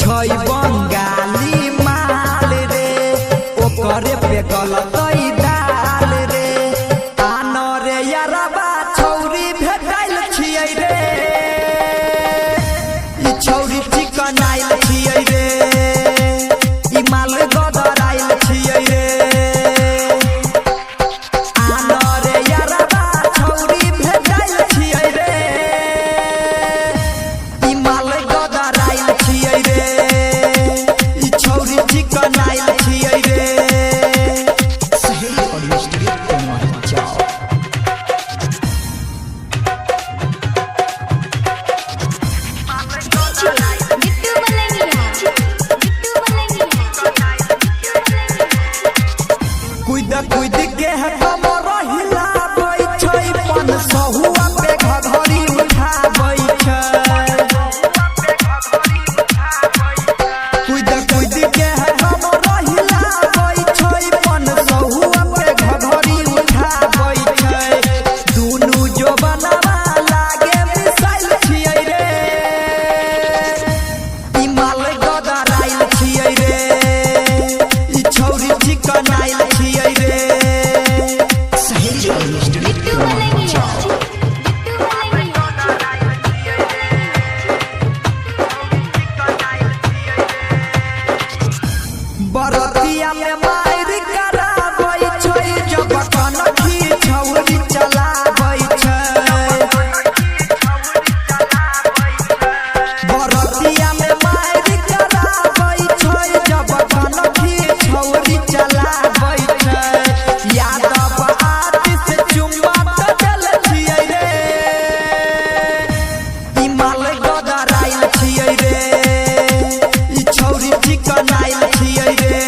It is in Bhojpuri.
छई बंगाली माल रे ओकरे पे गलत दाल रे आन रे यारबा छौरी भेटाइल छियै रे ई छौरी चिकन आइल छियै रे ई माल गदराइल छियै रे आन रे यारबा छौरी भेटाइल छियै रे ई माल गदराइल छियै रे ई छौरी चिकन आइल छियै रे कुद के है कमर हिलाबै छै पन सहुआ पे घघरी उठाबै छै कुद के है कमर हिलाबै छै पन सहुआ पे घघरी उठाबै छै दुनु जो बनवा लागे मिसाइल छियै रे ई माल गदराइल छियै रे ई छौरी चिकन आइल छियै रे बरतिया में मार कराबै छै जब कनखी छौरी चलाबै छै बरतिया में मार कराबै छै जब कनखी छौरी चलाबै छै यादव आतिश चुम्मा देल छियै रे ई माल गदराइल छियै रे ई छौरी चिकन आइल छियै रे।